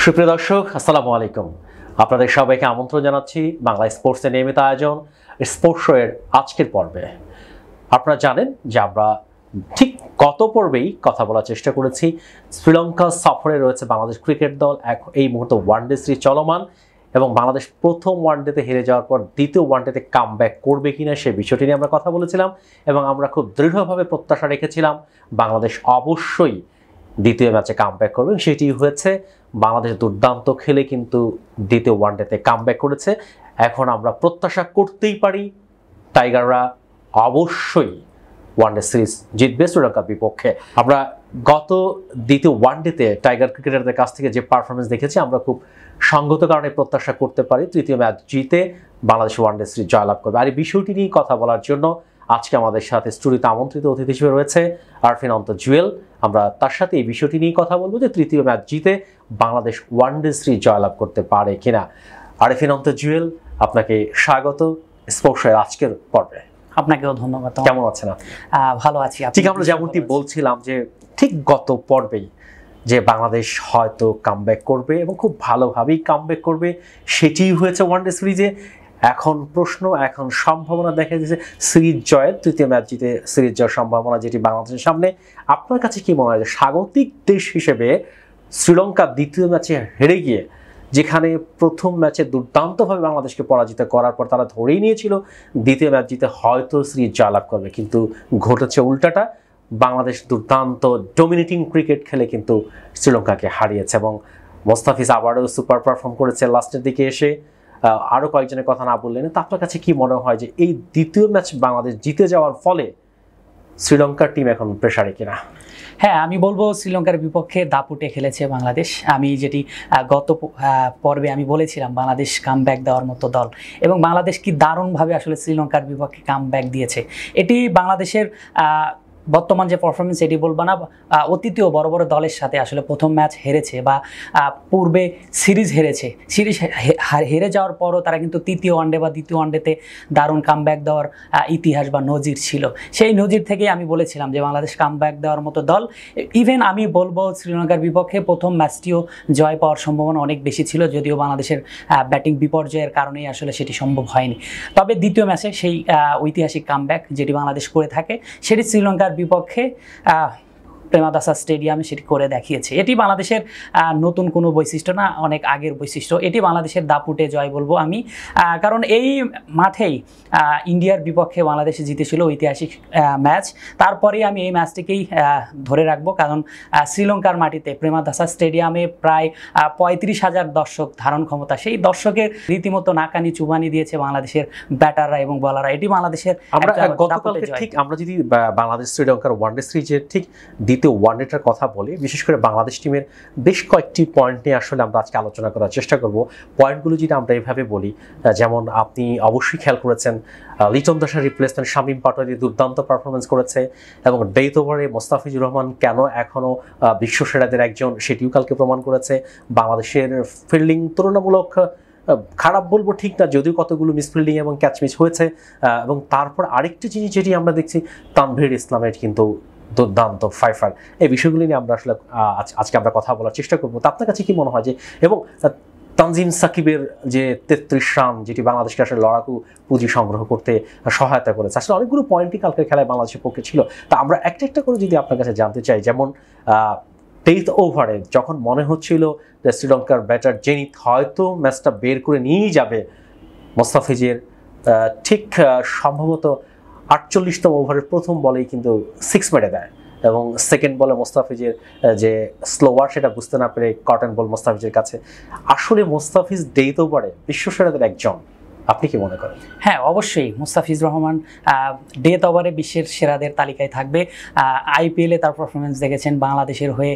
সুপ্রিয় দর্শক, আসসালামু আলাইকুম। আপনাদের সবাইকে আমন্ত্রণ জানাচ্ছি বাংলা স্পোর্টসের নিয়মিত আয়োজন স্পোর্টস শোয়ের আজকের পর্বে। আপনারা জানেন যে আমরা ঠিক গত পর্বেই কথা বলার চেষ্টা করেছি শ্রীলঙ্কা সফরে রয়েছে বাংলাদেশ ক্রিকেট দল। এই মুহূর্তে ওয়ানডে সিরিজ চলমান এবং বাংলাদেশ প্রথম ওয়ানডেতে হেরে যাওয়ার পর দ্বিতীয় ওয়ানডেতে কামব্যাক করবে কিনা সে বিষয়টি নিয়ে আমরা কথা বলেছিলাম এবং আমরা খুব দৃঢ়ভাবে প্রত্যাশা রেখেছিলাম বাংলাদেশ অবশ্যই দ্বিতীয় ম্যাচে কামব্যাক করবে। সেটি হয়েছে, বাংলাদেশ দুর্দান্ত খেলে কিন্তু দ্বিতীয় ওয়ানডেতে কামব্যাক করেছে। এখন আমরা প্রত্যাশা করতেই পারি টাইগাররা অবশ্যই ওয়ানডে সিরিজ জিতবে শ্রীলঙ্কার বিপক্ষে। আমরা গত দ্বিতীয় ওয়ানডেতে টাইগার ক্রিকেটারদের কাছ থেকে যে পারফরমেন্স দেখেছি, আমরা খুব সঙ্গত কারণে প্রত্যাশা করতে পারি তৃতীয় ম্যাচ জিতে বাংলাদেশ ওয়ানডে সিরিজ জয়লাভ করবে। আর এই বিষয়টি নিয়ে কথা বলার জন্য আজকে আমাদের সাথে স্টুডিওতে আমন্ত্রিত অতিথি হিসেবে রয়েছে আরফিন অন্ত জুয়েল। আমরা তার সাথে এই বিষয়টি নিয়ে কথা বলবো যে তৃতীয় ম্যাচ জিতে বাংলাদেশ ওয়ানডে সিরিজ জয়লাভ করতে পারে কিনা। আরফিন অন্ত জুয়েল, আপনাকে স্বাগত স্পোর্টসের আজকের পর্বে। আপনাকেও ধন্যবাদ। কেমন আছেন আপনি? ভালো আছি। ঠিক আমরা যেমনটি বলছিলাম যে ঠিক গত পর্বেই যে বাংলাদেশ হয়তো কামব্যাক করবে এবং খুব ভালোভাবেই কামব্যাক করবে, সেটিই হয়েছে ওয়ানডে সিরিজে। এখন প্রশ্ন, এখন সম্ভাবনা দেখা যাচ্ছে সিরিজ জয়ের, তৃতীয় ম্যাচ জিতে সিরিজ জয়ের সম্ভাবনা যেটি বাংলাদেশের সামনে। আপনার কাছে কি মনে হয় যে স্বাগতিক দেশ হিসেবে শ্রীলঙ্কা দ্বিতীয় ম্যাচে হেরে গিয়ে, যেখানে প্রথম ম্যাচে দুর্দান্তভাবে বাংলাদেশকে পরাজিত করার পর তারা ধরেই নিয়েছিল দ্বিতীয় ম্যাচ জিতে হয়তো সিরিজ জয়লাভ করবে, কিন্তু ঘটেছে উল্টাটা। বাংলাদেশ দুর্দান্ত ডমিনেটিং ক্রিকেট খেলে কিন্তু শ্রীলঙ্কাকে হারিয়েছে এবং মোস্তাফিজ আবারও সুপার পারফর্ম করেছে লাস্টের দিকে এসে। আরও কয়েকজনের কথা না বললেন, তো আপনার কাছে কি মনে হয় যে এই দ্বিতীয় ম্যাচ বাংলাদেশ জিতে যাওয়ার ফলে শ্রীলঙ্কার টিম এখন প্রেসারে কিনা? হ্যাঁ, আমি বলবো শ্রীলঙ্কার বিপক্ষে দাপুটে খেলেছে বাংলাদেশ। আমি যেটি গত পর্বে আমি বলেছিলাম বাংলাদেশ কামব্যাক দেওয়ার মতো দল, এবং বাংলাদেশ কি দারুণভাবে আসলে শ্রীলঙ্কার বিপক্ষে কামব্যাক দিয়েছে। এটি বাংলাদেশের বর্তমান যে পারফরমেন্স এটি বলবো না, অতীতীয় বড় বড় দলের সাথে আসলে প্রথম ম্যাচ হেরেছে বা পূর্বে সিরিজ হেরেছে। সিরিজ হেরে যাওয়ার পরও তারা কিন্তু তৃতীয় ওয়ানডে বা দ্বিতীয় ওয়ানডেতে দারুণ কামব্যাক দেওয়ার ইতিহাস বা নজির ছিল। সেই নজির থেকেই আমি বলেছিলাম যে বাংলাদেশ কামব্যাক দেওয়ার মতো দল। ইভেন আমি বলবো শ্রীলঙ্কার বিপক্ষে প্রথম ম্যাচটিও জয় পাওয়ার সম্ভাবনা অনেক বেশি ছিল, যদিও বাংলাদেশের ব্যাটিং বিপর্যয়ের কারণেই আসলে সেটি সম্ভব হয়নি। তবে দ্বিতীয় ম্যাচে সেই ঐতিহাসিক কামব্যাক যেটি বাংলাদেশ করে থাকে, সেটি শ্রীলঙ্কার বিপক্ষে প্রেমাদাসা স্টেডিয়ামে সেটি করে দেখিয়েছে। এটি বাংলাদেশের নতুন কোনো বৈশিষ্ট্য না, অনেক আগের বৈশিষ্ট্য। এটি বাংলাদেশের দাপুটে জয় বলবো আমি, কারণ এই মাঠেই ইন্ডিয়ার বিপক্ষে বাংলাদেশে জিতেছিল ঐতিহাসিক ম্যাচ। তারপরেই আমি এই ম্যাচটিকেই ধরে রাখবো, কারণ শ্রীলঙ্কার মাটিতে প্রেমাদাসা স্টেডিয়ামে প্রায় 35,000 দর্শক ধারণ ক্ষমতা। সেই দর্শকের রীতিমতো নাকানি চুবানি দিয়েছে বাংলাদেশের ব্যাটাররা এবং বলাররা। এটি বাংলাদেশের আমরা যদি বাংলাদেশ শ্রীলঙ্কার ওয়ানডে সিরিজের ঠিক দ্বিতীয় ওয়ানডেটার কথা বলি, বিশেষ করে বাংলাদেশ টিমের বেশ কয়েকটি পয়েন্ট নিয়ে আসলে আমরা আজকে আলোচনা করার চেষ্টা করব। পয়েন্টগুলো যদি আমরা এইভাবে বলি, যেমন আপনি অবশ্যই খেয়াল করেছেন লিটন দাসের রিপ্লেসমেন্ট শামীম পাটোয়ারি দুর্দান্ত পারফরমেন্স করেছে এবং ডেথ ওভারে মোস্তাফিজুর রহমান কেন এখনও বিশ্বসেরাদের একজন সেটিও কালকে প্রমাণ করেছে। বাংলাদেশের ফিল্ডিং তুলনামূলক খারাপ বলবো ঠিক না, যদিও কতগুলো মিসফিল্ডিং এবং ক্যাচ মিস হয়েছে। এবং তারপর আরেকটি জিনিস যেটি আমরা দেখছি, তানভীর ইসলামের কিন্তু দুর্দান্ত ফাইফার। এই বিষয়গুলি নিয়ে আমরা আসলে আজকে আমরা কথা বলার চেষ্টা করবো। তো আপনার কাছে কি মনে হয় যে, এবং তানজিম সাকিবের যে 33 রান, যেটি বাংলাদেশকে আসলে লড়াকু পুঁজি সংগ্রহ করতে সহায়তা করেছে, আসলে অনেকগুলো পয়েন্টই কালকের খেলায় বাংলাদেশের পক্ষে ছিল। তা আমরা একটা একটা করে যদি আপনার কাছে জানতে চাই, যেমন 10th ওভারে যখন মনে হচ্ছিল যে শ্রীলঙ্কার ব্যাটার জেনিত হয়তো ম্যাচটা বের করে নিয়েই যাবে, মোস্তাফিজের ঠিক সম্ভবত 48তম ওভারের প্রথম বলেই কিন্তু 6 মেরে দেয় এবং সেকেন্ড বলে মোস্তাফিজের যে স্লোয়ার সেটা বুঝতে না পেরে কটন বল মোস্তাফিজের কাছে। আসলে মোস্তাফিজ ডেথ ওভারে বিশ্বসেরাদের একজন, আপনি কি মনে করেন? হ্যাঁ, অবশ্যই মুস্তাফিজুর রহমান ডেথ ওভারে বিশ্বের সেরাদের তালিকায় থাকবে। আইপিএলে তার পারফরমেন্স দেখেছেন, বাংলাদেশের হয়ে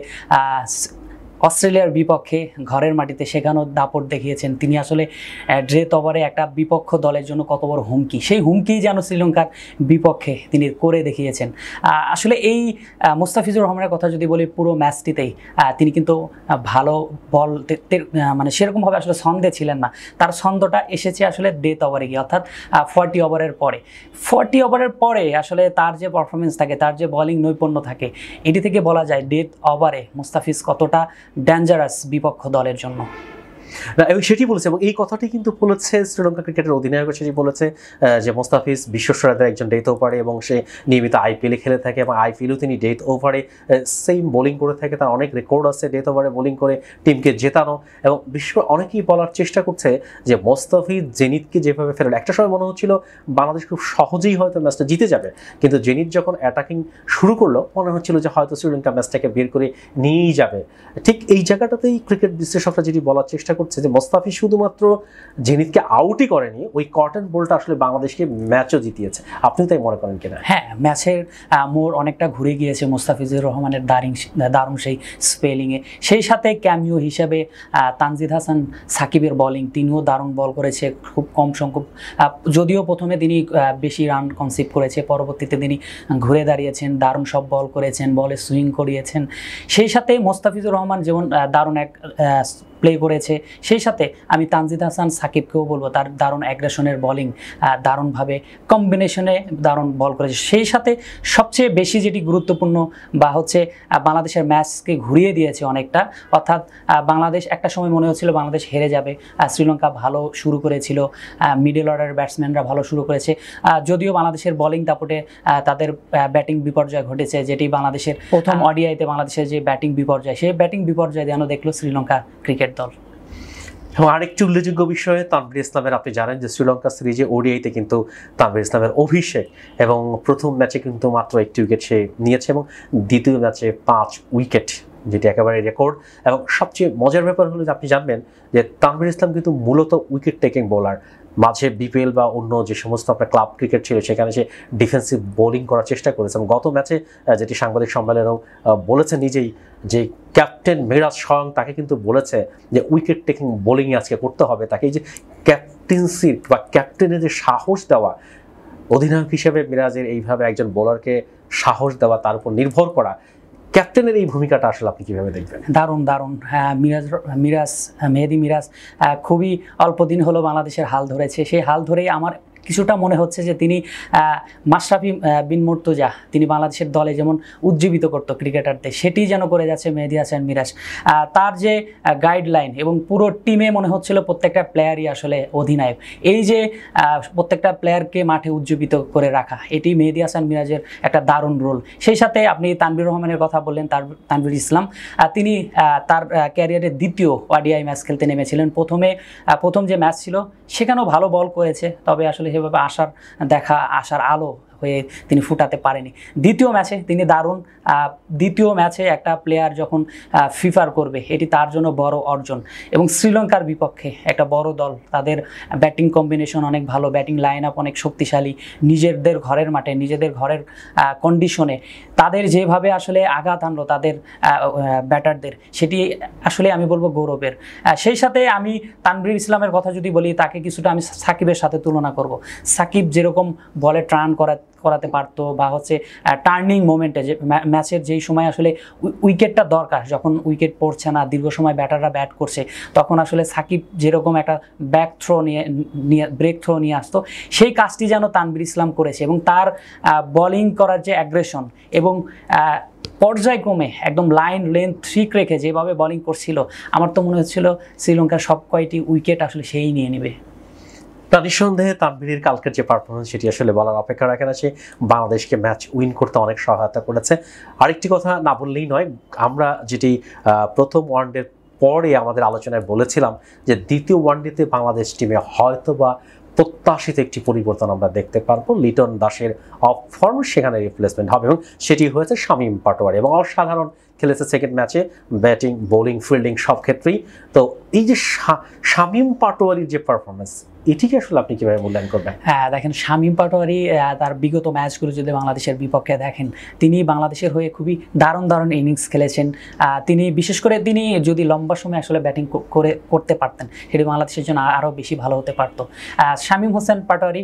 অস্ট্রেলিয়ার বিপক্ষে ঘরের মাটিতে সেখানেও দাপট দেখিয়েছেন। তিনি আসলে ডেথ ওভারে একটা বিপক্ষ দলের জন্য কত বড় হুমকি, সেই হুমকি যেন শ্রীলঙ্কার বিপক্ষে তিনি করে দেখিয়েছেন। আসলে এই মুস্তাফিজুর রহমানের কথা যদি বলি, পুরো ম্যাচটিতেই তিনি কিন্তু ভালো বল মানে সেরকমভাবে আসলে ছন্দে ছিলেন না। তার ছন্দটা এসেছে আসলে ডেথ ওভারে গিয়ে, অর্থাৎ 40 ওভারের পরে। 40 ওভারের পরে আসলে তার যে পারফরমেন্স থাকে, তার যে বোলিং নৈপুণ্য থাকে, এটি থেকে বলা যায় ডেথ ওভারে মুস্তাফিজ কতটা ডেঞ্জারাস বিপক্ষ দলের জন্য। না, এবং সেটি বলেছে, এবং এই কথাটি কিন্তু বলেছে শ্রীলঙ্কা ক্রিকেটের অধিনায়ক, সেটি বলেছে যে মোস্তাফিজ বিশ্বসেরাদের একজন ডেথ ওভারে, এবং সে নিয়মিত আইপিএলে খেলে থাকে এবং আইপিএলেও তিনি ডেথ ওভারে সেম বোলিং করে থাকে, তার অনেক রেকর্ড আছে ডেথ ওভারে বোলিং করে টিমকে জেতানো। এবং বিশেষ করে অনেকেই বলার চেষ্টা করছে যে মোস্তাফিজ জেনিথকে যেভাবে ফেরত, একটা সময় মনে হচ্ছিল বাংলাদেশ খুব সহজেই হয়তো ম্যাচটা জিতে যাবে, কিন্তু জেনিথ যখন অ্যাটাকিং শুরু করলো মনে হচ্ছিল যে হয়তো শ্রীলঙ্কা ম্যাচটাকে বের করে নিয়েই যাবে। ঠিক এই জায়গাটাতেই ক্রিকেট বিশ্লেষকরা যেটি বলার চেষ্টা করছে যে মোস্তাফিজ শুধুমাত্র জেনিথকে আউটই করেনি, ওই কটন বলটা আসলে বাংলাদেশকে ম্যাচও জিতিয়েছে। আপনি তাই মনে করেন কিনা? হ্যাঁ, ম্যাচের মোড় অনেকটা ঘুরে গিয়েছে মোস্তাফিজুর রহমানের দারুণ সেই স্পেলিংয়ে। সেই সাথে ক্যামিও হিসাবে তানজিদ হাসান সাকিবের বোলিং, তিনিও দারুণ বল করেছে খুব কম সংখ্যক, যদিও প্রথমে তিনি বেশি রান কনসিভ করেছে, পরবর্তীতে তিনি ঘুরে দাঁড়িয়েছেন, দারুণ সব বল করেছেন, বলে সুইং করিয়েছেন। সেই সাথে মোস্তাফিজুর রহমান যেমন দারুণ এক প্লে করেছে, সেই সাথে আমি তানজিদ হাসান সাকিবকেও বলবো তার দারুণ অ্যাগ্রেশনের বোলিং, দারুণভাবে কম্বিনেশনে দারুণ বল করেছে। সেই সাথে সবচেয়ে বেশি যেটি গুরুত্বপূর্ণ বা হচ্ছে বাংলাদেশের ম্যাচকে ঘুরিয়ে দিয়েছে অনেকটা, অর্থাৎ বাংলাদেশ একটা সময় মনে হচ্ছিল বাংলাদেশ হেরে যাবে, শ্রীলঙ্কা ভালো শুরু করেছিল, মিডল অর্ডারের ব্যাটসম্যানরা ভালো শুরু করেছে, যদিও বাংলাদেশের বোলিং দাপটে তাদের ব্যাটিং বিপর্যয় ঘটেছে, যেটি বাংলাদেশের প্রথম ওডিআইতে বাংলাদেশের যে ব্যাটিং বিপর্যয়, সেই ব্যাটিং বিপর্যয় যেন দেখলো শ্রীলঙ্কা ক্রিকেট দল। এবং আরেকটি উল্লেখযোগ্য বিষয়ে তানভীর ইসলামের, আপনি জানেন যে শ্রীলঙ্কা সিরিজে ওডিআইতে কিন্তু তানভীর ইসলামের অভিষেক, এবং প্রথম ম্যাচে কিন্তু মাত্র 1টি উইকেট সে নিয়েছে এবং দ্বিতীয় ম্যাচে 5 উইকেট, যেটি একেবারে রেকর্ড। এবং সবচেয়ে মজার ব্যাপার হলো যে আপনি জানবেন যে তানভীর ইসলাম কিন্তু মূলত উইকেট টেকিং বোলার। মাঝে বিপিএল বা অন্য যে সমস্ত আপনার ক্লাব ক্রিকেট ছিল সেখানে সে ডিফেন্সিভ বোলিং করার চেষ্টা করেছে, এবং গত ম্যাচে যেটি সাংবাদিক সম্মেলনেও বলেছে নিজেই যে ক্যাপ্টেন মিরাজ স্বয়ং তাকে কিন্তু বলেছে যে উইকেট টেকিং বোলিং আজকে করতে হবে তাকে। এই যে ক্যাপ্টেন্সির বা ক্যাপ্টেনের যে সাহস দেওয়া, অধিনায়ক হিসেবে মিরাজের এইভাবে একজন বোলারকে সাহস দেওয়া, তার উপর নির্ভর করা, ক্যাপ্টেনের এই ভূমিকাটা আসলে আপনি কিভাবে দেখবেন? দারুণ। হ্যাঁ, মেহেদী মিরাজ খুবই অল্প দিন হলো বাংলাদেশের হাল ধরেছে। সেই হাল ধরেই আমার কিছুটা মনে হচ্ছে যে তিনি মাশরাফি বিন মুর্তজা, তিনি বাংলাদেশের দলে যেমন উজ্জীবিত করতো ক্রিকেটারদের, সেটি যেন করে যাচ্ছে মেহেদী হাসান মিরাজ। তার যে গাইডলাইন এবং পুরো টিমে মনে হচ্ছিল প্রত্যেকটা প্লেয়ারই আসলে অধিনায়ক। এই যে প্রত্যেকটা প্লেয়ারকে মাঠে উজ্জীবিত করে রাখা, এটি মেহেদী হাসান মিরাজের একটা দারুণ রোল। সেই সাথে আপনি তানভীর রহমানের কথা বললেন, তানভীর ইসলাম, তিনি তার ক্যারিয়ারের দ্বিতীয় ওডিআই ম্যাচ খেলতে নেমেছিলেন। প্রথম যে ম্যাচ ছিল সেখানেও ভালো বল করেছে, তবে আসলে সেভাবে আশার আলো হয়ে তিনি ফুটাতে পারেনি। দ্বিতীয় ম্যাচে তিনি দারুণ, দ্বিতীয় ম্যাচে একটা প্লেয়ার যখন ফিফার করবে এটি তার জন্য বড় অর্জন। এবং শ্রীলঙ্কার বিপক্ষে একটা বড় দল, তাদের ব্যাটিং কম্বিনেশন অনেক ভালো, ব্যাটিং লাইন আপ অনেক শক্তিশালী, নিজেদের ঘরের মাঠে নিজেদের ঘরের কন্ডিশনে তাদের যেভাবে আসলে আঘাত আনলো তাদের ব্যাটারদের, সেটি আসলে আমি বলবো গৌরবের। সেই সাথে আমি তানভীর ইসলামের কথা যদি বলি, তাকে কিছুটা আমি সাকিবের সাথে তুলনা করব। সাকিব যেরকম বলে টার্ন করাতে পারতো বা হচ্ছে টার্নিং মোমেন্টে, যে ম্যাচের যেই সময় আসলে উইকেটটা দরকার, যখন উইকেট পড়ছে না, দীর্ঘ সময় ব্যাটাররা ব্যাট করছে, তখন আসলে সাকিব যেরকম একটা ব্রেক থ্রো নিয়ে আসতো, সেই কাজটি যেন তানভীর ইসলাম করেছে। এবং তার বোলিং করার যে অ্যাগ্রেশন এবং পর্যায়ক্রমে একদম লাইন লেন্থ ঠিক রেখে যেভাবে বোলিং করছিল, আমার তো মনে হচ্ছিল শ্রীলঙ্কার সব কয়টি উইকেট আসলে সেই নিয়ে নেবে। নিঃসন্দেহে তানভীরের কালকের যে পারফরমেন্স সেটি আসলে বলার অপেক্ষা রাখে না, সে বাংলাদেশকে ম্যাচ উইন করতে অনেক সহায়তা করেছে। আরেকটি কথা না বললেই নয়, আমরা যেটি প্রথম ওয়ানডের পরে আমাদের আলোচনায় বলেছিলাম যে দ্বিতীয় ওয়ানডেতে বাংলাদেশ টিমে হয়তো বা প্রত্যাশিত একটি পরিবর্তন আমরা দেখতে পারবো। লিটন দাসের অফ ফর্ম সেখানে রিপ্লেসমেন্ট হবে, এবং সেটি হয়েছে শামীম পাটোয়ারি, এবং অসাধারণ খেলেছে সেকেন্ড ম্যাচে, ব্যাটিং বোলিং ফিল্ডিং সব ক্ষেত্রেই। তো এই যে শামীম পাটোয়ারির যে পারফরমেন্স, এটিকে আসলে আপনি কিভাবে মূল্যায়ন করবেন? হ্যাঁ, দেখেন, শামীম পাটোয়ারি তার বিগত ম্যাচগুলো যদি বাংলাদেশের বিপক্ষে দেখেন, তিনি বাংলাদেশের হয়ে খুবই দারুণ ইনিংস খেলেছেন। তিনি বিশেষ করে তিনি যদি লম্বা সময় আসলে ব্যাটিং করতে পারতেন, সেটি বাংলাদেশের জন্য আরও বেশি ভালো হতে পারত। শামীম হোসেন পাটোয়ারি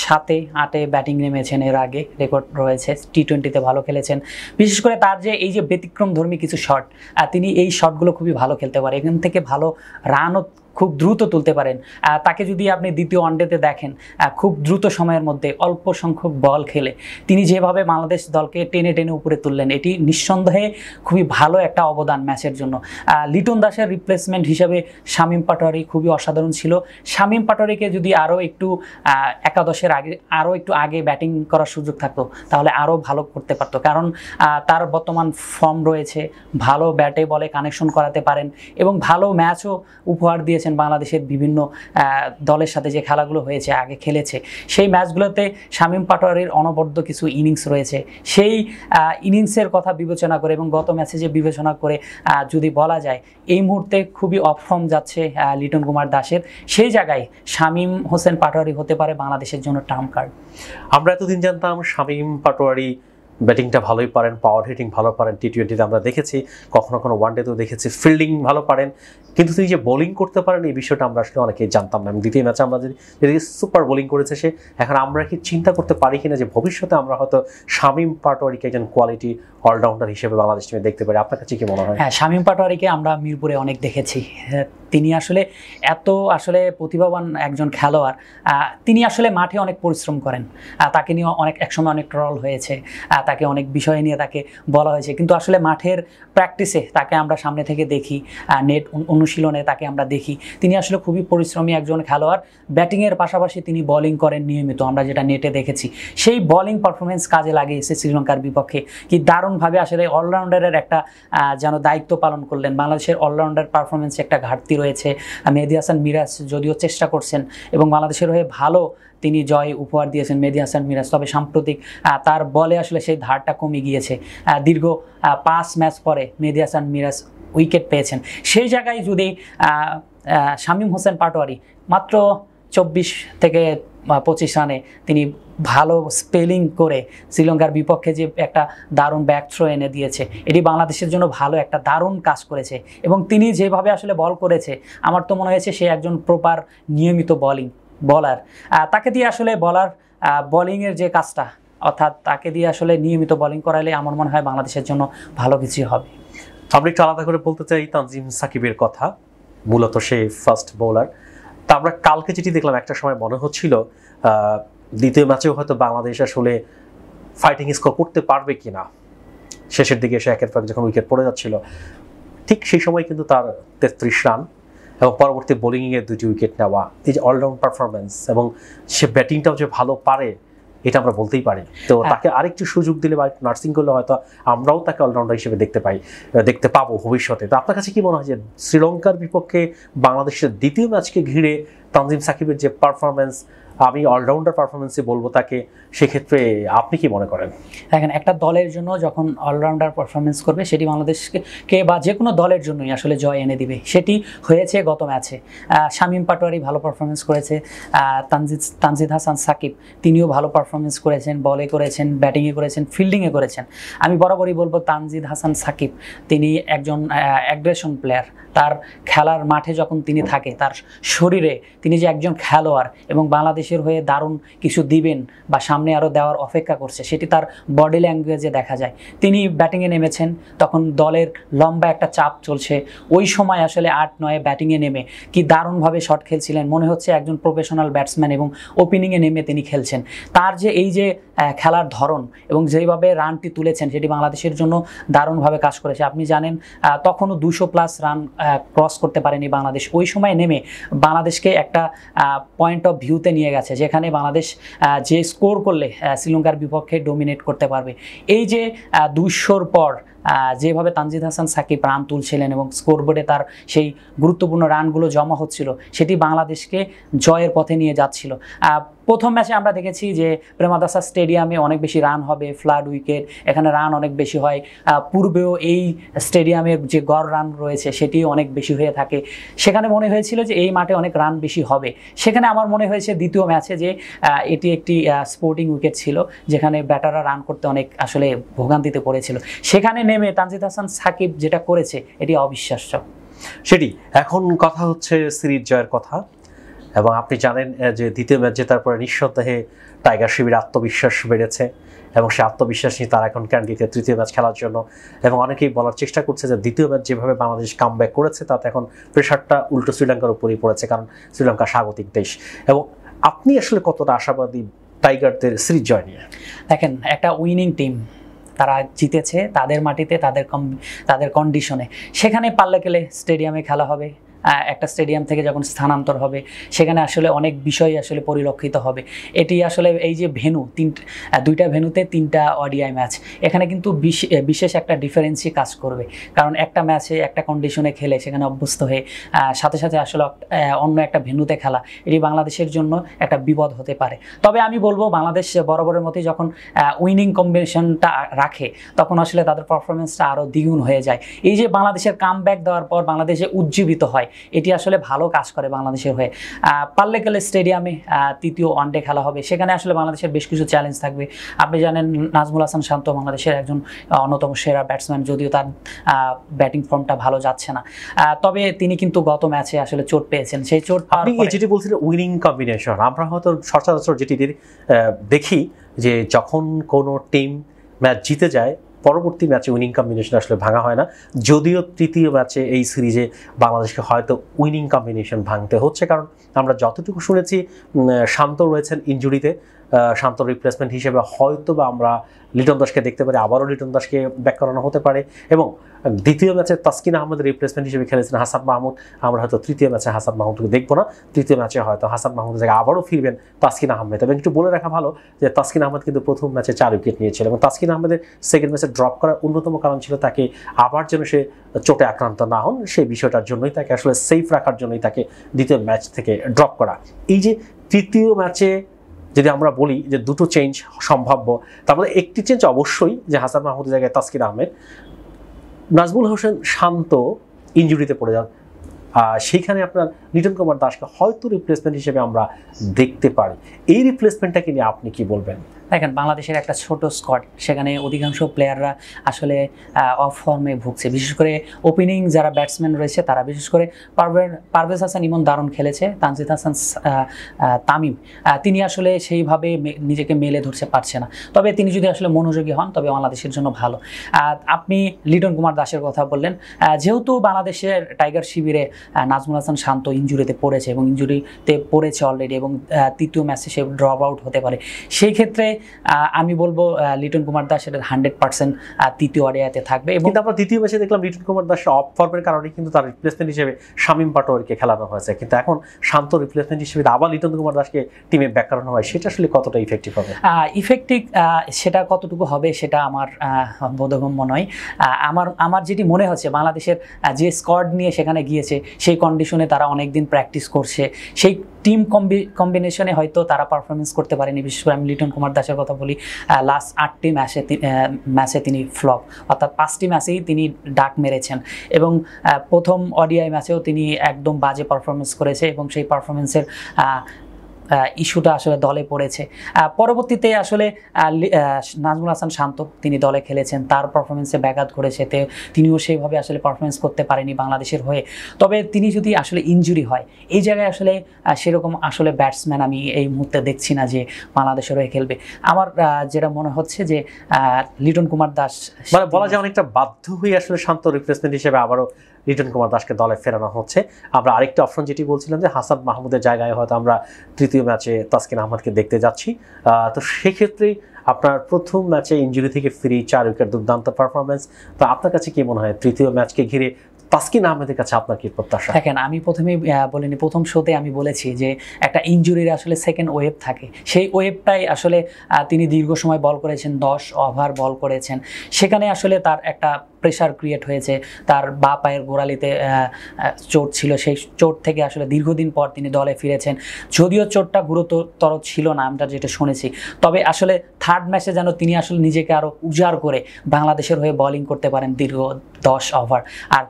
7-8 ব্যাটিং নেমেছেন, এর আগে রেকর্ড রয়েছে, টি20তে ভালো খেলেছেন। বিশেষ করে তার যে এই যে ব্যতিক্রমধর্মী কিছু শট, তিনি এই শটগুলো খুবই ভালো খেলতে পারে, এখান থেকে ভালো রানও খুব দ্রুত তুলতে পারেন। তাকে যদি আপনি দ্বিতীয় ওয়ানডেতে দেখেন, খুব দ্রুত সময়ের মধ্যে অল্প সংখ্যক বল খেলে তিনি যেভাবে বাংলাদেশ দলকে টেনে টেনে উপরে তুললেন, এটি নিঃসন্দেহে খুবই ভালো একটা অবদান ম্যাচের জন্য। লিটন দাসের রিপ্লেসমেন্ট হিসেবে শামীম পাটোয়ারি খুবই অসাধারণ ছিল। শামীম পাটোয়ারিকে যদি আরও একটু একাদশের আগে ব্যাটিং করার সুযোগ থাকতো তাহলে আরও ভালো করতে পারতো, কারণ তার বর্তমান ফর্ম রয়েছে, ভালো ব্যাটে বলে কানেকশন করাতে পারেন এবং ভালো ম্যাচও উপহার দিয়েছেন বাংলাদেশের বিভিন্ন দলের সাথে। যে খেলাগুলো হয়েছে আগে খেলেছে সেই ম্যাচগুলোতে শামীম পাটোয়ারির অনবদ্য কিছু ইনিংস রয়েছে। সেই ইনিংসের কথা বিবেচনা করে এবং গত ম্যাচে যে বিবেচনা করে যদি বলা যায় এই মুহূর্তে খুবই অফ ফর্ম যাচ্ছে লিটন কুমার দাসের, সেই জায়গায় শামীম হোসেন পাটোয়ারি হতে পারে বাংলাদেশের জন্য ট্রাম্প কার্ড। আমরা এতদিন জানতাম শামীম পাটোয়ারি ব্যাটিংটা ভালোই পারেন, পাওয়ার হিটিং ভালো পারেন, টি-20তে আমরা দেখেছি, কখনো কখনো ওয়ানডেতেও দেখেছি, ফিল্ডিং ভালো পারেন, কিন্তু তিনি যে বোলিং করতে পারেন এই বিষয়টা আমরা আসলে অনেকেই জানতাম না। দ্বিতীয় ম্যাচে আমরা যদি সুপার বোলিং করেছে সে, এখন আমরা কি চিন্তা করতে পারি কিনা যে ভবিষ্যতে আমরা হয়তো শামীম পাটোয়ারিকে একজন কোয়ালিটি অলরাউন্ডার হিসেবে বাংলাদেশ টিমে দেখতে পারি? আপনার কাছে কি মনে হয়? হ্যাঁ, শামীম পাটোয়ারিকে আমরা মিরপুরে অনেক দেখেছি। তিনি আসলে প্রতিভাবান একজন খেলোয়াড়। তিনি আসলে মাঠে অনেক পরিশ্রম করেন। তাকে নিয়ে একসময় অনেক ট্রল হয়েছে, তাকে অনেক বিষয় নিয়ে তাকে বলা হয়েছে, কিন্তু আসলে মাঠের প্র্যাকটিসে তাকে আমরা সামনে থেকে দেখি, নেট অনুশীলনে তাকে আমরা দেখি। তিনি আসলে খুবই পরিশ্রমী একজন খেলোয়াড়। ব্যাটিংয়ের পাশাপাশি তিনি বোলিং করেন নিয়মিত, আমরা যেটা নেটে দেখেছি। সেই বোলিং পারফরমেন্স কাজে লাগিয়েছে শ্রীলঙ্কার বিপক্ষে। কি দারুণভাবে আসলে অলরাউন্ডারের একটা যেন দায়িত্ব পালন করলেন। বাংলাদেশের অলরাউন্ডার পারফরমেন্সে একটা ঘাটতি রয়েছে। মেহেদী হাসান মিরাজ যদিও চেষ্টা করছেন এবং বাংলাদেশের হয়ে ভালো তিনি জয় উপহার দিয়েছেন মেহেদী হাসান মিরাজ, তবে সাম্প্রতিক তার বলে আসলে সেই ধারটা কমে গিয়েছে। দীর্ঘ 5 ম্যাচ পরে মেহেদী হাসান মিরাজ উইকেট পেয়েছেন। সেই জায়গায় যদি শামীম হোসেন পাটোয়ারি মাত্র 24 থেকে 25 রানে তিনি ভালো স্পেলিং করে শ্রীলঙ্কার বিপক্ষে যে একটা দারুণ ব্যাক থ্রো এনে দিয়েছে, এটি বাংলাদেশের জন্য ভালো একটা দারুণ কাজ করেছে। এবং তিনি যেভাবে আসলে বল করেছে আমার তো মনে হয়েছে সে একজন প্রপার নিয়মিত বলার। তাকে দিয়ে আসলে বোলিংয়ের যে কাজটা, অর্থাৎ তাকে দিয়ে আসলে নিয়মিত বোলিং করালে আমার মনে হয় বাংলাদেশের জন্য ভালো কিছু হবে। আমরা একটু আলাদা করে বলতে চাই তানজিম সাকিবের কথা, মূলত সে ফাস্ট বোলার। তা আমরা কালকে যেটি দেখলাম, একটা সময় মনে হচ্ছিল দ্বিতীয় ম্যাচেও হয়তো বাংলাদেশ আসলে ফাইটিং স্কোর করতে পারবে কিনা। শেষের দিকে এসে একের পর এক যখন উইকেট পড়ে যাচ্ছিল, ঠিক সেই সময় কিন্তু তার 33 রান এবং পরবর্তী বোলিংয়ে 2টি উইকেট নেওয়া, এই যে অলরাউন্ড পারফরমেন্স এবং সে ব্যাটিংটাও যে ভালো পারে এটা আমরা বলতেই পারি। তো তাকে আরেকটু সুযোগ দিলে বা নার্সিং করলে হয়তো আমরাও তাকে অলরাউন্ডার হিসেবে দেখতে পাবো ভবিষ্যতে। তো আপনার কাছে কি মনে হয় যে শ্রীলঙ্কার বিপক্ষে বাংলাদেশের দ্বিতীয় ম্যাচকে ঘিরে তানজিম সাকিবের যে পারফরমেন্স, আমি অলরাউন্ডার পারফরমেন্সে বলবো তাকে, সেক্ষেত্রে আপনি কি মনে করেন? দেখেন, একটা দলের জন্য যখন অলরাউন্ডার পারফরমেন্স করবে সেটি বাংলাদেশকে বা যে কোনো দলের জন্যই আসলে জয় এনে দিবে। সেটি হয়েছে গত ম্যাচে। শামীম পাটোয়ারি ভালো পারফরমেন্স করেছে, তানজিদ হাসান সাকিব তিনিও ভালো পারফরমেন্স করেছেন, বলে করেছেন, ব্যাটিংয়ে করেছেন, ফিল্ডিংয়ে করেছেন। আমি বরাবরই বলবো তানজিদ হাসান সাকিব তিনি একজন অ্যাগ্রেশন প্লেয়ার। তার খেলার মাঠে যখন তিনি থাকে, তার শরীরে তিনি যে একজন খেলোয়াড় এবং বাংলাদেশের হয়ে দারুণ কিছু দিবেন বা সামনে আরও দেওয়ার অপেক্ষা করছে, সেটি তার বডি ল্যাঙ্গুয়েজে দেখা যায়। তিনি ব্যাটিংয়ে নেমেছেন, তখন দলের লম্বা একটা চাপ চলছে, ওই সময় আসলে 8-9 ব্যাটিংয়ে নেমে কি দারুণভাবে শট খেলছিলেন, মনে হচ্ছে একজন প্রফেশনাল ব্যাটসম্যান এবং ওপেনিংয়ে নেমে তিনি খেলছেন। তার যে এই যে খেলার ধরন এবং যেভাবে রানটি তুলেছেন সেটি বাংলাদেশের জন্য দারুণভাবে কাজ করেছে। আপনি জানেন তখনও 200+ রান ক্রস করতে পারেনি বাংলাদেশ। ওই সময় নেমে বাংলাদেশকে একটা পয়েন্ট অফ ভিউতে নিয়ে গেছে যেখানে বাংলাদেশ যে স্কোর করলে শ্রীলঙ্কার বিপক্ষে ডোমিনেট করতে পারবে। এই যে 200-র পর যেভাবে তানজিদ হাসান সাকিব রান তুলছিলেন এবং স্কোরবোর্ডে তার সেই গুরুত্বপূর্ণ রানগুলো জমা হচ্ছিল, সেটি বাংলাদেশকে জয়ের পথে নিয়ে যাচ্ছিল। প্রথম ম্যাচে আমরা দেখেছি যে প্রেমাদাসা স্টেডিয়ামে অনেক বেশি রান হবে, ফ্লাড উইকেট, এখানে রান অনেক বেশি হয়। পূর্বেও এই স্টেডিয়ামের যে গড় রান রয়েছে সেটিও অনেক বেশি হয়ে থাকে। সেখানে মনে হয়েছিল যে এই মাঠে অনেক রান বেশি হবে। সেখানে আমার মনে হয়েছে দ্বিতীয় ম্যাচে যে এটি একটি স্পোর্টিং উইকেট ছিল যেখানে ব্যাটাররা রান করতে অনেক আসলে ভোগান্তিতে পড়েছিল। সেখানে নেমে তানজিদ হাসান সাকিব যেটা করেছে এটি অবিশ্বাস্য। সেটি এখন কথা হচ্ছে সিরিজ জয়ের কথা, এবং আপনি জানেন যে দ্বিতীয় ম্যাচ জেতার পরে নিঃসন্দেহে টাইগার শিবির আত্মবিশ্বাস বেড়েছে এবং সে আত্মবিশ্বাস নিয়ে তারা এখন ক্যান্ডিডেট তৃতীয় ম্যাচ খেলার জন্য। এবং অনেকেই বলার চেষ্টা করছে যে দ্বিতীয় ম্যাচ যেভাবে বাংলাদেশ কামব্যাক করেছে তাতে এখন প্রেশারটা উল্টো শ্রীলঙ্কার উপরেই পড়েছে, কারণ শ্রীলঙ্কা স্বাগতিক দেশ। এবং আপনি আসলে কতটা আশাবাদী টাইগারদের সিরিজ জয় নিয়ে? দেখেন, একটা উইনিং টিম, তারা জিতেছে তাদের মাটিতে, তাদের কন্ডিশনে। সেখানে পাল্লাকেলে স্টেডিয়ামে খেলা হবে, একটা স্টেডিয়াম থেকে যখন স্থানান্তর হবে সেখানে আসলে অনেক বিষয় আসলে পরিলক্ষিত হবে। এটি আসলে এই যে ভেন্যু, দুইটা ভেন্যুতে 3টা ওডিআই ম্যাচ, এখানে কিন্তু বিশেষ একটা ডিফারেন্সই কাজ করবে। কারণ একটা ম্যাচে একটা কন্ডিশনে খেলে সেখানে অভ্যস্ত হয়ে সাথে সাথে আসলে অন্য একটা ভেন্যুতে খেলা, এটি বাংলাদেশের জন্য একটা বিপদ হতে পারে। তবে আমি বলবো বাংলাদেশ বরাবরের মতোই যখন উইনিং কম্বিনেশনটা রাখে তখন আসলে তাদের পারফরমেন্সটা আরও দ্বিগুণ হয়ে যায়। এই যে বাংলাদেশের কামব্যাক দেওয়ার পর বাংলাদেশে উজ্জীবিত হয়, এটি আসলে ভালো কাজ করে বাংলাদেশের হয়ে। পাল্লেকেলে স্টেডিয়ামে তৃতীয় ওয়ানডে খেলা হবে, সেখানে আসলে বাংলাদেশের বেশ কিছু চ্যালেঞ্জ থাকবে। আপনি জানেন নাজমুল হাসান শান্ত বাংলাদেশের একজন অন্যতম সেরা ব্যাটসম্যান, যদিও তার ব্যাটিং ফর্মটা ভালো যাচ্ছে না, তবে তিনি কিন্তু গত ম্যাচে আসলে চোট পেয়েছেন। সেই চোট আপনি যেটি বলছিলেন উইনিং কম্বিনেশন, আমরা হয়তো সচরাচর যেটি দেখি যে যখন কোনো টিম ম্যাচ জিতে যায় পরবর্তী ম্যাচে উইনিং কম্বিনেশন আসলে ভাঙা হয় না, যদিও তৃতীয় ম্যাচে এই সিরিজে বাংলাদেশকে হয়তো উইনিং কম্বিনেশন ভাঙতে হচ্ছে। কারণ আমরা যতটুকু শুনেছি শান্ত রয়েছেন ইনজুরিতে, শান্ত রিপ্লেসমেন্ট হিসেবে হয়তো বা আমরা লিটন দাসকে দেখতে পারি, আবারও লিটন দাসকে ব্যাক করানো হতে পারে। এবং দ্বিতীয় ম্যাচে তাসকিন আহমেদের রিপ্লেসমেন্ট হিসেবে খেলেছেন হাসান মাহমুদ, আমরা হয়তো তৃতীয় ম্যাচে হাসান মাহমুদকে দেখবো না, তৃতীয় ম্যাচে হয়তো হাসান মাহমুদের জায়গায় আবারও ফিরবেন তাসকিন আহমেদ। এবং একটু বলে রাখা ভালো যে তাসকিন আহমেদ কিন্তু প্রথম ম্যাচে 4 উইকেট নিয়েছিল, এবং তাসকিন আহমেদের সেকেন্ড ম্যাচে ড্রপ করার অন্যতম কারণ ছিল তাকে আবার যেন সে চোটে আক্রান্ত না হন, সেই বিষয়টার জন্যই তাকে আসলে সেফ রাখার জন্যই তাকে দ্বিতীয় ম্যাচ থেকে ড্রপ করা। এই যে তৃতীয় ম্যাচে যদি আমরা বলি যে দুটো চেঞ্জ সম্ভাব্য, তার মধ্যে একটি চেঞ্জ অবশ্যই যে হাসান মাহমুদের জায়গায় তাসকিন আহমেদ, নাজমুল হোসেন শান্ত ইনজুরিতে পড়ে যান, সেইখানে আপনার লিটন কুমার দাসকে হয়তো রিপ্লেসমেন্ট হিসেবে আমরা দেখতে পারি। এই রিপ্লেসমেন্টটাকে নিয়ে আপনি কি বলবেন? দেখেন, বাংলাদেশের একটা ছোট স্কোয়াড, সেখানে অধিকাংশ প্লেয়াররা আসলে অফ ফর্মে ভুগছে। বিশেষ করে ওপেনিং যারা ব্যাটসম্যান রয়েছে তারা, বিশেষ করে পারভেজ হাসান ইমন দারুণ খেলেছে, তানজিদ হাসান তামিম তিনি আসলে সেইভাবে নিজেকে মেলে ধরতে পারছে না। তবে তিনি যদি আসলে মনোযোগী হন তবে বাংলাদেশের জন্য ভালো। আপনি লিটন কুমার দাসের কথা বললেন, যেহেতু বাংলাদেশের টাইগার শিবিরে নাজমুল হাসান শান্ত ইনজুরিতে পড়েছে এবং ইনজুরিতে পড়েছে অলরেডি, এবং তৃতীয় ম্যাচে সে ড্রপ আউট হতে পারে, সেই ক্ষেত্রে আমি বলবো লিটন কুমার দাস এর 100% তৃতীয় ওডিআইতে থাকবে। এবং আমরা দ্বিতীয় ম্যাচে দেখলাম লিটন কুমার দাস অফ ফর্মের কারণে কিন্তু তার রিপ্লেসমেন্ট হিসেবে শামীম পাটোয়ারিকে খেলানো হয়েছে, কিন্তু এখন শান্ত রিপ্লেসমেন্ট হিসেবে আবার লিটন কুমার দাসকে টিমে ব্যাক করানো হয়, সেটা আসলে কতটা ইফেক্টিভ হবে? সেটা কতটুকু হবে সেটা আমার বোধগম্য নয়। আমার যেটি মনে হচ্ছে, বাংলাদেশের যে স্কোয়াড নিয়ে সেখানে গিয়েছে সেই কন্ডিশনে তারা অনেকদিন প্র্যাকটিস করছে, সেই টিম কম্বিনেশনে হয়তো তারা পারফরমেন্স করতে পারেনি। বিশেষ করে আমি লিটন কুমার দাসের কথা বলি, লাস্ট 8টি ম্যাচে তিনি ফ্লপ, অর্থাৎ 5টি ম্যাচেই তিনি ডাক মেরেছেন, এবং প্রথম ওডিআই ম্যাচেও তিনি একদম বাজে পারফরমেন্স করেছে, এবং সেই পারফরমেন্সের ইস্যুটা আসলে দলে পড়েছে। পরবর্তীতে আসলে নাজমুল হাসান শান্ত তিনি দলে খেলেছেন, তার পারফরমেন্সে ব্যাঘাত করেছে, তিনিও সেইভাবে আসলে পারফরমেন্স করতে পারেনি বাংলাদেশের হয়ে। তবে তিনি যদি আসলে ইনজুরি হয়, এই জায়গায় আসলে সেরকম আসলে ব্যাটসম্যান আমি এই মুহূর্তে দেখছি না যে বাংলাদেশের হয়ে খেলবে। আমার যেটা মনে হচ্ছে যে লিটন কুমার দাস, মানে বলা যায় অনেকটা বাধ্য হয়ে আসলে শান্ত রিপ্লেসমেন্ট হিসেবে আবারও লিটন কুমার দাসকে দলে ফেরানো হচ্ছে। আমরা আরেকটা অপশন যেটি বলছিলাম যে হাসান মাহমুদের জায়গায় হয়তো আমরা তৃতীয় ম্যাচে তাসকিন আহমেদকে দেখতে যাচ্ছি। তো সেক্ষেত্রে আপনার প্রথম ম্যাচে ইনজুরি থেকে ফিরে 4 উইকেট দুর্দান্ত পারফরমেন্স, তো আপনার কাছে কি মনে হয় তৃতীয় ম্যাচকে ঘিরে তাসকিন আহমেদের কাছে আপনার কি প্রত্যাশা? দেখেন, আমি প্রথমেই বলিনি, প্রথম শোতে আমি বলেছি যে একটা ইনজুরির আসলে সেকেন্ড ওয়েভ থাকে, সেই ওয়েভটাই আসলে তিনি দীর্ঘ সময় বল করেছেন, 10 ওভার বল করেছেন, সেখানে আসলে তার একটা প্রেশার ক্রিয়েট হয়েছে, তার বা পায়ের গোড়ালিতে চোট ছিল, সেই চোট থেকে আসলে দীর্ঘদিন পর তিনি দলে ফিরেছেন। যদিও চোটটা গুরুতর ছিল না, আমরা যেটা শুনেছি, তবে আসলে থার্ড ম্যাচে যেন তিনি আসলে নিজেকে আরও উজাড় করে বাংলাদেশের হয়ে বোলিং করতে পারেন দীর্ঘ 10 ওভার। আর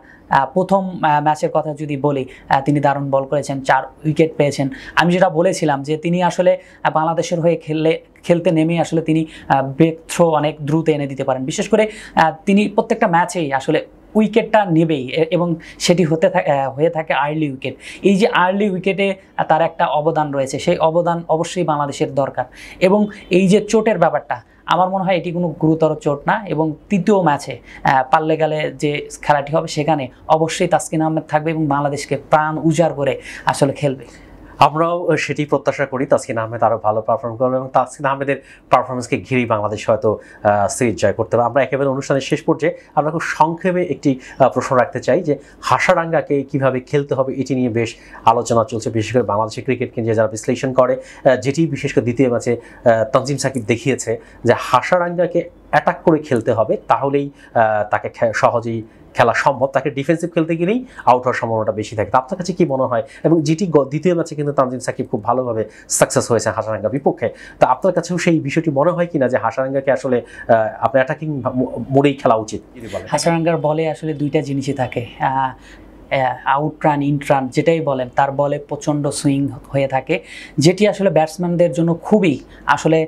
প্রথম ম্যাচের কথা যদি বলি, তিনি দারুণ বল করেছেন, 4 উইকেট পেয়েছেন। আমি যেটা বলেছিলাম যে তিনি আসলে বাংলাদেশের হয়ে খেলতে নেমে আসলে তিনি ব্রেক থ্রো অনেক দ্রুত এনে দিতে পারেন। বিশেষ করে তিনি প্রত্যেকটা ম্যাচেই আসলে উইকেটটা নেবেই, এবং সেটি হয়ে থাকে আর্লি উইকেট। এই যে আর্লি উইকেটে তার একটা অবদান রয়েছে, সেই অবদান অবশ্যই বাংলাদেশের দরকার। এবং এই যে চোটের ব্যাপারটা, আমার মনে হয় এটি কোনো গুরুতর চোট না, এবং তৃতীয় ম্যাচে পাল্লে গেলে যে খেলাটি হবে সেখানে অবশ্যই তাসকিন আহমেদ থাকবে এবং বাংলাদেশকে প্রাণ উজাড় করে আসলে খেলবে। আমরাও সেটি প্রত্যাশা করি, তাসকিন আহমেদ আরও ভালো পারফর্ম করবে এবং তাসকিন আহমেদের পারফরমেন্সকে ঘিরেই বাংলাদেশ হয়তো সিরিজ জয় করতে হবে। আমরা একেবারে অনুষ্ঠানের শেষ পর্যায়ে আমরা খুব সংক্ষেপে একটি প্রশ্ন রাখতে চাই যে হাসারাঙ্গাকে কিভাবে খেলতে হবে এটি নিয়ে বেশ আলোচনা চলছে, বিশেষ করে বাংলাদেশের ক্রিকেটকে নিয়ে যারা বিশ্লেষণ করে, যেটি বিশেষ করে দ্বিতীয় ম্যাচে তানজিম সাকিব দেখিয়েছে যে হাসারাঙ্গাকে অ্যাটাক করে খেলতে হবে, তাহলেই তাকে সহজেই খেলা সম্ভব। তাকে ডিফেন্সিভ খেলতে গেলেই আউট হওয়ার সম্ভাবনাটা বেশি থাকে। আপনার কাছে কি মনে হয়? এবং যেটি দ্বিতীয় ম্যাচে কিন্তু তানজিম সাকিব খুব ভালোভাবে সাকসেস হয়েছে হাসারাঙ্গার বিপক্ষে, তো আপনার কাছেও সেই বিষয়টি মনে হয় কিনা যে হাসারাঙ্গাকে আসলে আপনার অ্যাটাকিং মোডেই খেলা উচিত? হাসারাঙ্গার বলে আসলে দুইটা জিনিসই থাকে, আউট রান ইন রান যেটাই বলেন, তার বলে প্রচণ্ড সুইং হয়ে থাকে, যেটি আসলে ব্যাটসম্যানদের জন্য খুবই আসলে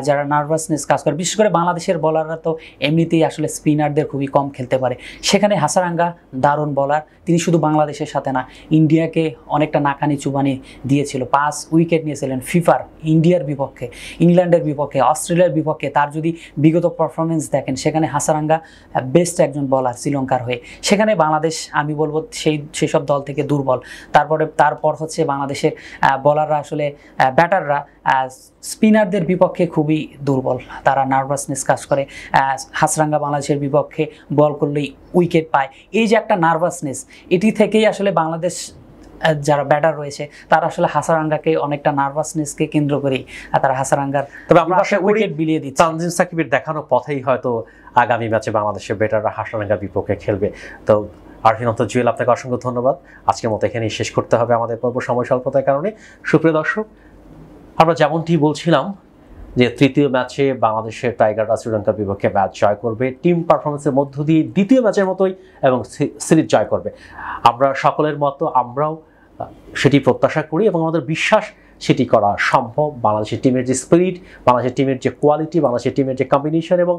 যারা নার্ভাসনেস কাজ করে, বিশেষ করে বাংলাদেশের বলাররা তো এমনিতেই আসলে স্পিনারদের খুবই কম খেলতে পারে। সেখানে হাসারাঙ্গা দারুণ বলার, তিনি শুধু বাংলাদেশের সাথে না ইন্ডিয়াকে অনেকটা নাকানি চুবানি দিয়েছিল, 5 উইকেট নিয়েছিলেন ফিফার, ইন্ডিয়ার বিপক্ষে, ইংল্যান্ডের বিপক্ষে, অস্ট্রেলিয়ার বিপক্ষে। তার যদি বিগত পারফরমেন্স দেখেন সেখানে হাসারাঙ্গা বেস্ট একজন বলার শ্রীলঙ্কার হয়ে। সেখানে বাংলাদেশ আমি বলবো সেসব দল থেকে দুর্বল। তারপর হচ্ছে বাংলাদেশের বলাররা আসলে ব্যাটাররা স্পিনারদের বিপক্ষে খুবই দুর্বল, তারা নার্ভাসনেস কাজ করে। হাসারাঙ্গা বাংলাদেশের বিপক্ষে বল করলেই উইকেট পায়, এই যে একটা নার্ভাসনেস, এটি থেকেই আসলে বাংলাদেশ যারা ব্যাটার রয়েছে তারা আসলে হাসারাঙ্গাকে অনেকটা নার্ভাসনেসকে কেন্দ্র করেই তারা হাসারাঙ্গার উইকেট বিলিয়ে দিচ্ছে। তানজিম সাকিবের দেখানো পথেই হয়তো আগামী ম্যাচে বাংলাদেশের ব্যাটাররা হাসারাঙ্গার বিপক্ষে খেলবে। তো আরফিন আহমেদ জুয়েল, আপনাকে অসংখ্য ধন্যবাদ। আজকের মতো এখানেই শেষ করতে হবে আমাদের পর্ব, সময় স্বল্পতার কারণে। সুপ্রিয় দর্শক, আমরা যেমনটি বলছিলাম যে তৃতীয় ম্যাচে বাংলাদেশের টাইগাররা শ্রীলঙ্কার বিপক্ষে ম্যাচ জয় করবে টিম পারফরমেন্সের মধ্য দিয়ে, দ্বিতীয় ম্যাচের মতোই, এবং সিরিজ জয় করবে। আমরা সকলের মতো আমরাও সেটি প্রত্যাশা করি এবং আমাদের বিশ্বাস সেটি করা সম্ভব। বাংলাদেশের টিমের যে স্পিরিট, বাংলাদেশের টিমের যে কোয়ালিটি, বাংলাদেশের টিমের যে কম্বিনেশন, এবং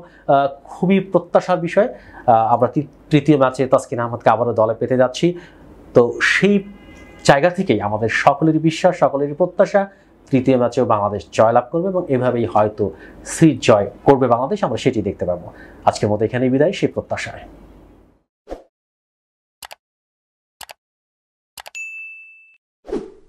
খুবই প্রত্যাশার বিষয় আমরা তৃতীয় ম্যাচে তাসকিন আহমেদকে আবারও দলে পেতে যাচ্ছি। তো সেই জায়গা থেকেই আমাদের সকলেরই বিশ্বাস, সকলেরই প্রত্যাশা তৃতীয় ম্যাচেও বাংলাদেশ জয়লাভ করবে এবং এভাবেই হয়তো সিরিজ জয় করবে বাংলাদেশ, আমরা সেটি দেখতে পাবো। আজকের মতো এখানেই বিদায়, সেই প্রত্যাশায়।